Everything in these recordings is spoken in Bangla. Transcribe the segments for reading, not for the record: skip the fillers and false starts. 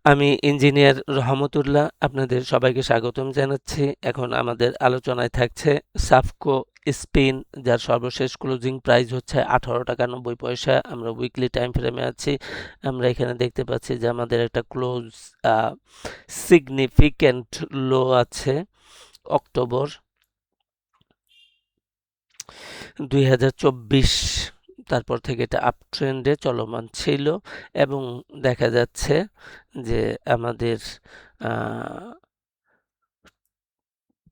আমি ইঞ্জিনিয়ার রহমতুল্লাহ আপনাদের সবাইকে স্বাগতম জানাচ্ছি। এখন আমাদের আলোচনায় থাকছে সাফকো স্পিন, যার সর্বশেষ ক্লোজিং প্রাইস হচ্ছে 18 টাকা 90 পয়সা। আমরা উইকলি টাইম ফ্রেমে আছি। আমরা এখানে দেখতে পাচ্ছি যে আমাদের একটা ক্লোজ সিগনিফিক্যান্ট লো আছে অক্টোবর 2024। তারপর থেকে এটা আপ ট্রেন্ডে চলমান ছিল এবং দেখা যাচ্ছে যে আমাদের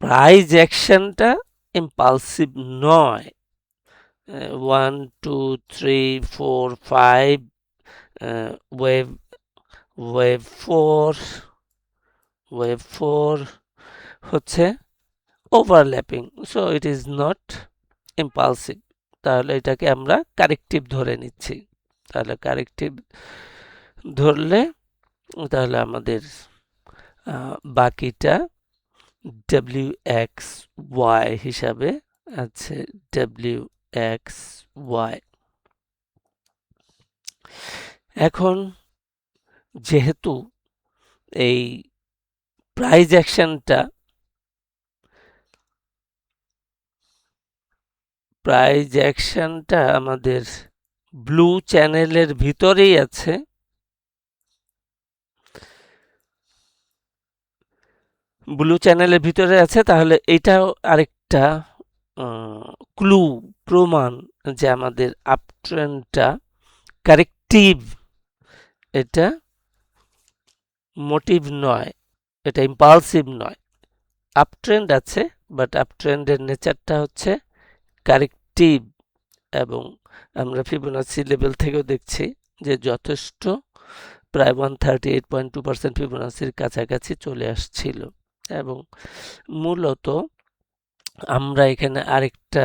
প্রাইস অ্যাকশনটা ইম্পালসিভ নয়। 1 2 3 4 5 wave wave four wave four হচ্ছে overlapping, so it is not impulsive. তাহলে এটাকে আমরা কারেক্টিভ ধরে নিচ্ছি। তাহলে কারেক্টিভ ধরলে তাহলে আমাদের বাকিটা ডাব্লিউ এক্স ওয়াই হিসাবে আছে। ডাব্লিউ এক্স ওয়াই এখন যেহেতু এই প্রাইস অ্যাকশনটা আমাদের ব্লু চ্যানেলের ভিতরেই আছে, তাহলে এটাও আরেকটা ক্লু, প্রমাণ যে আমাদের আপট্রেন্ডটা কারেক্টিভ। এটা মোটিভ নয়, এটা ইম্পালসিভ নয়। আপট্রেন্ড আছে, বাট আপট্রেন্ডের নেচারটা হচ্ছে কারেক্টিভ। এবং আমরা ফিবোনাচি লেভেল থেকেও দেখছি যে যথেষ্ট, প্রায় 138.2% ফিবোনাচির কাছাকাছি চলে আসছিল। এবং মূলত আমরা এখানে আরেকটা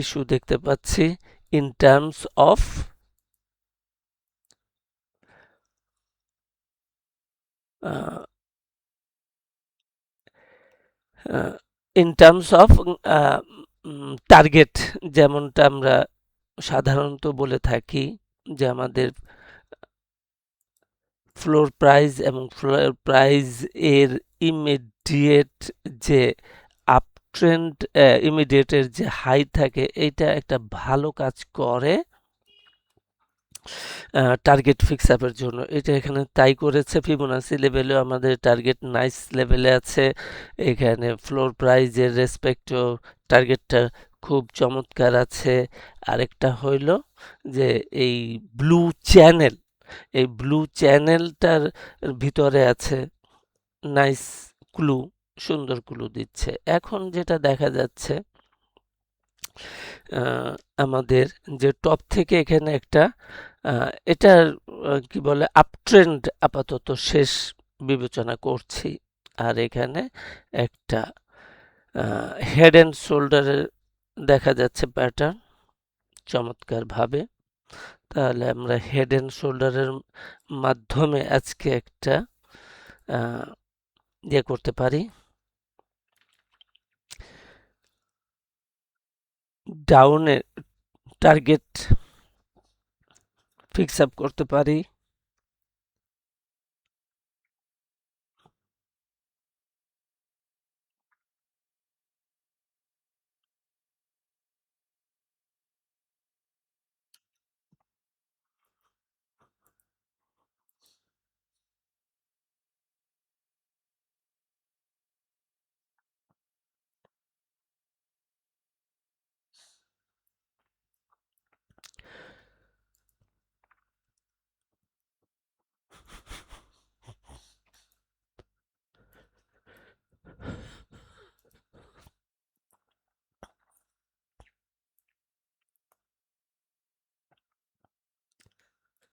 ইস্যু দেখতে পাচ্ছি ইন টার্মস অফ টার্গেট, যেমনটা আমরা সাধারণত বলে থাকি যে আমাদের ফ্লোর প্রাইস এবং ফ্লোর প্রাইস এর ইমিডিয়েট যে আপ ট্রেন্ড, ইমিডিয়েটের যে হাই থাকে, এইটা একটা ভালো কাজ করে টার্গেট ফিক্স আপের জন্য। এটা এখানে তাই করেছে। ফিবোনাচি লেভেলেও আমাদের টার্গেট নাইস লেভেলে আছে। এখানে ফ্লোর প্রাইজের রেসপেক্টেও টার্গেটটা খুব চমৎকার আছে। আরেকটা হইল যে এই ব্লু চ্যানেল, এই ব্লু চ্যানেলটার ভিতরে আছে নাইস ক্লু, সুন্দর ক্লু দিচ্ছে। এখন যেটা দেখা যাচ্ছে আমাদের যে টপ থেকে এখানে একটা এটার কি বলে আপট্রেন্ড আপাতত শেষ বিবেচনা করছি। আর এখানে একটা হেড অ্যান্ড শোল্ডারের দেখা যাচ্ছে প্যাটার্ন চমৎকার ভাবে। তাহলে আমরা হেড অ্যান্ড শোল্ডারের মাধ্যমে আজকে একটা ইয়ে করতে পারি, ডাউনে টার্গেট ফিক্স আপ করতে পারি।